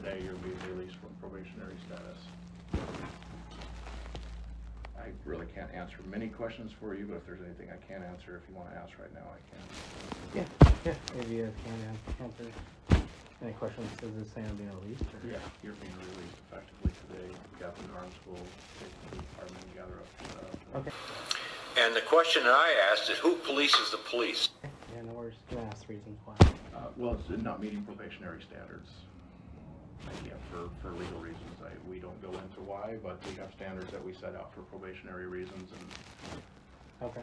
today you're being released from probationary status. I really can't answer many questions for you, but if there's anything I can answer, if you want to ask right now, I can. Yeah, if you guys can answer any questions. Does this say I'm being released? Or? Yeah, you're being released effectively today. Captain's Arms will take the department and gather up your stuff. Okay. And the question that I asked is, who polices the police? Yeah, no, we're just gonna ask reasons why. Well, it's not meeting probationary standards. I can't, for legal reasons. We don't go into why, but we have standards that we set out for probationary reasons. And okay.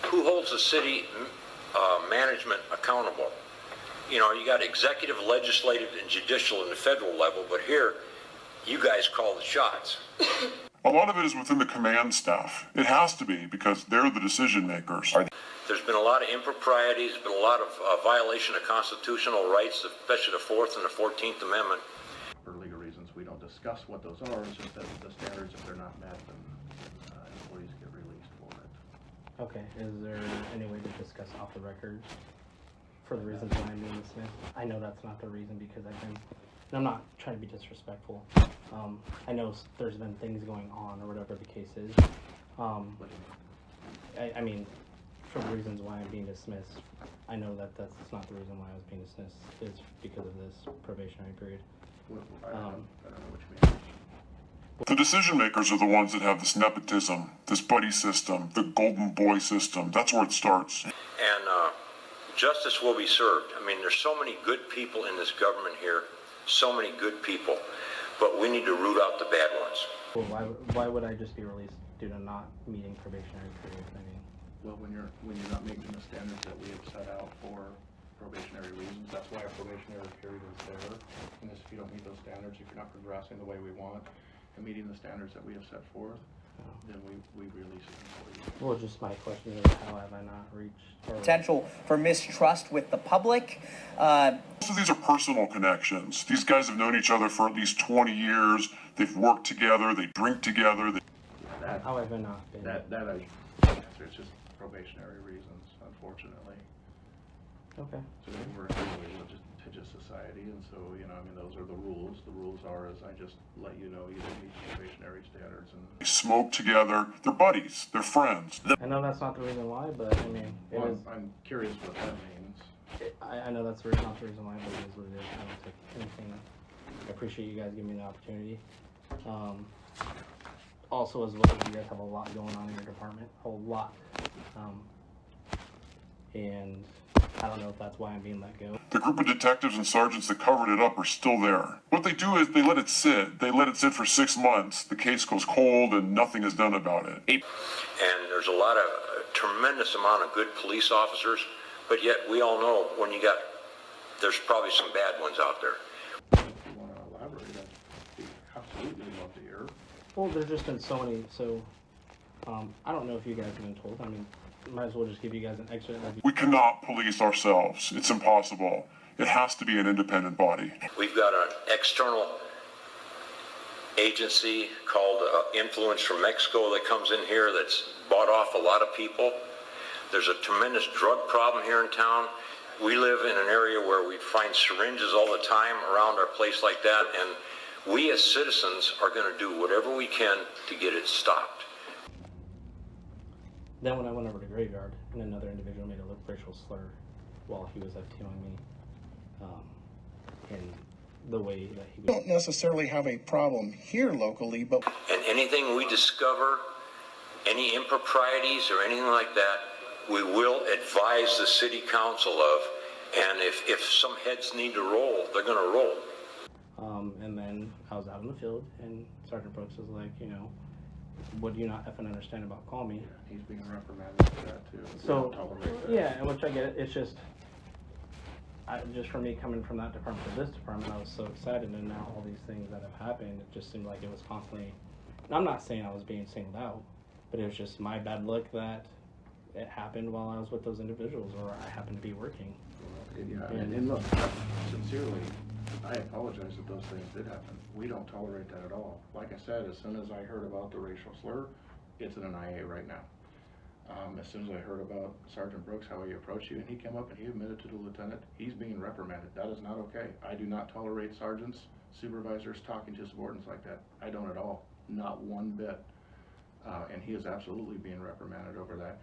Who holds the city management accountable? You know, you got executive, legislative, and judicial in the federal level, but here, you guys call the shots. A lot of it is within the command staff. It has to be, because they're the decision makers. There's been a lot of improprieties, there's been a lot of violation of constitutional rights, especially the 4th and the 14th Amendment. For legal reasons, we don't discuss what those are. It's just that the standards, if they're not met, then employees get released for it. Okay, is there any way to discuss off the record for the reasons why I'm being dismissed? I know that's not the reason, because and I'm not trying to be disrespectful. I know there's been things going on, or whatever the case is. I mean, for the reasons why I'm being dismissed, I know that that's not the reason why I was being dismissed. It's because of this probationary period. I don't know what you mean. The decision makers are the ones that have this nepotism, this buddy system, the golden boy system. That's where it starts. And justice will be served. I mean, there's so many good people in this government here, so many good people, but we need to root out the bad ones. Well, why would I just be released due to not meeting probationary period? I mean, Well, when you're not meeting the standards that we have set out for probationary reasons, that's why a probationary period is there. And if you don't meet those standards, if you're not progressing the way we want and meeting the standards that we have set forth, then we release an employee. well, just my question is, how have I not reached potential for mistrust with the public? Most of these are personal connections. These guys have known each other for at least 20 years. They've worked together. They drink together. How have I not been? That I can't answer. It's just probationary reasons, unfortunately. Okay. So we're in a really litigious society, and so, you know, I mean, those are the rules. The rules are, as I just let you know, you don't meet probationary standards. And They smoke together. They're buddies. They're friends. I know that's not the reason why, but I mean, it well, is. I'm curious what that means. I know that's not the reason why, but it is what it is. I don't take anything. I appreciate you guys giving me the opportunity. Also, as well, you guys have a lot going on in your department, a lot. And I don't know if that's why I'm being let go. The group of detectives and sergeants that covered it up are still there. What they do is they let it sit. They let it sit for 6 months. The case goes cold and nothing is done about it. And there's a tremendous amount of good police officers, but yet we all know when there's probably some bad ones out there. If you want to elaborate, I'd be absolutely love to hear. Well, there's just been so many, I don't know if you guys have been told. I mean, might as well just give you guys an extra. We cannot police ourselves. It's impossible. It has to be an independent body. We've got an external agency called Influence from Mexico that comes in here that's bought off a lot of people. There's a tremendous drug problem here in town. We live in an area where we find syringes all the time around our place like that, and we as citizens are going to do whatever we can to get it stopped. Then when I went over to Graveyard, and another individual made a racial slur while he was FTOing me, and the way that he was. We don't necessarily have a problem here locally, but And anything we discover, any improprieties or anything like that, we will advise the city council of, and if some heads need to roll, they're going to roll. And then I was out in the field, and Sergeant Brooks was like, you know, what do you not effing understand about call me? Yeah, he's being reprimanded for that too. We So, don't tolerate that. yeah, and which I get, it's just for me coming from that department to this department, I was so excited, and now all these things that have happened, it just seemed like it was constantly, and I'm not saying I was being singled out, but it was just my bad luck that it happened while I was with those individuals, or I happened to be working. Yeah, and look, sincerely, I apologize that those things did happen. We don't tolerate that at all. Like I said, as soon as I heard about the racial slur, it's in an IA right now. As soon as I heard about Sergeant Brooks, how he approached you, and he came up and he admitted to the lieutenant, he's being reprimanded. That is not okay. I do not tolerate sergeants supervisors talking to subordinates like that. I don't at all, not one bit. And he is absolutely being reprimanded over that.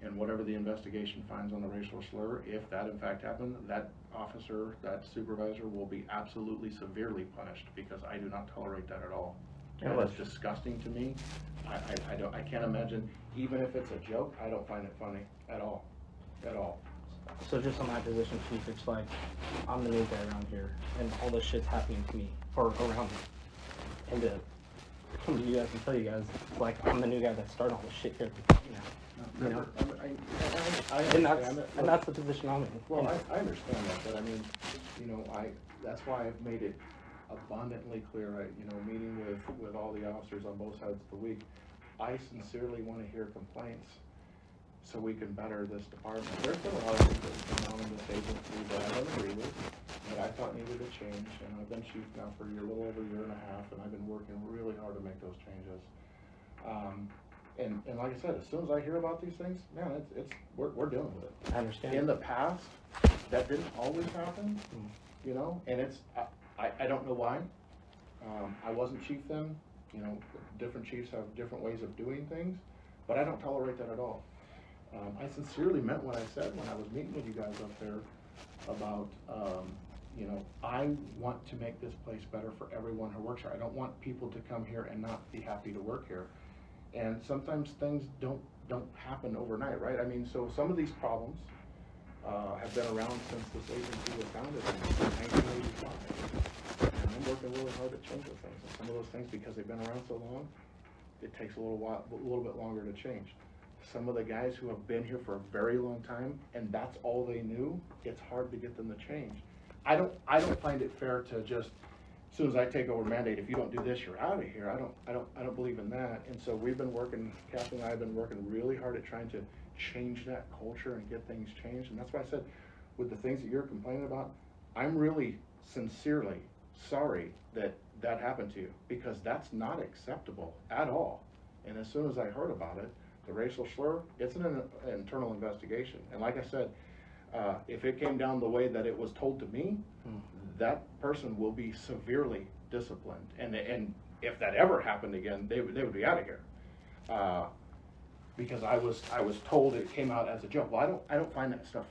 And whatever the investigation finds on the racial slur, if that in fact happened, that officer, that supervisor will be absolutely severely punished, because I do not tolerate that at all. That is disgusting to me. I can't imagine, even if it's a joke, I don't find it funny at all, at all. So just on my position, Chief, it's like, I'm the new guy around here, and all this shit's happening to me, or around me. And to come to you guys and tell you guys, it's like, I'm the new guy that started all this shit here. You know? I And understand it. that's the position I'm in. Well, I understand that, but I mean, you know, that's why I've made it abundantly clear, meeting with all the officers on both sides of the week, I sincerely want to hear complaints so we can better this department. There's been a lot of things that have come out in this agency that I don't agree with, that I thought needed to change, and I've been chief now for a little over a year and a half, and I've been working really hard to make those changes. And like I said, as soon as I hear about these things, man, we're dealing with it. I understand. In the past, that didn't always happen, you know, and I don't know why. I wasn't chief then, you know, different chiefs have different ways of doing things, but I don't tolerate that at all. I sincerely meant what I said when I was meeting with you guys up there about, you know, I want to make this place better for everyone who works here. I don't want people to come here and not be happy to work here. And sometimes things don't happen overnight, right? I mean, so some of these problems have been around since this agency was founded in 1985. And I'm working really hard to change those things. And some of those things, because they've been around so long, it takes a little bit longer to change. Some of the guys who have been here for a very long time, and that's all they knew, it's hard to get them to change. I don't find it fair to just, as soon as I take over mandate, if you don't do this, you're out of here. I don't believe in that. And so we've been working, Kathy and I have been working really hard at trying to change that culture and get things changed. And that's why I said, with the things that you're complaining about, I'm really sincerely sorry that that happened to you, because that's not acceptable at all. And as soon as I heard about it, the racial slur, it's an internal investigation. And like I said, if it came down the way that it was told to me, that person will be severely disciplined. And if that ever happened again, they would be out of here. Because I was told it came out as a joke. Well, I don't find that stuff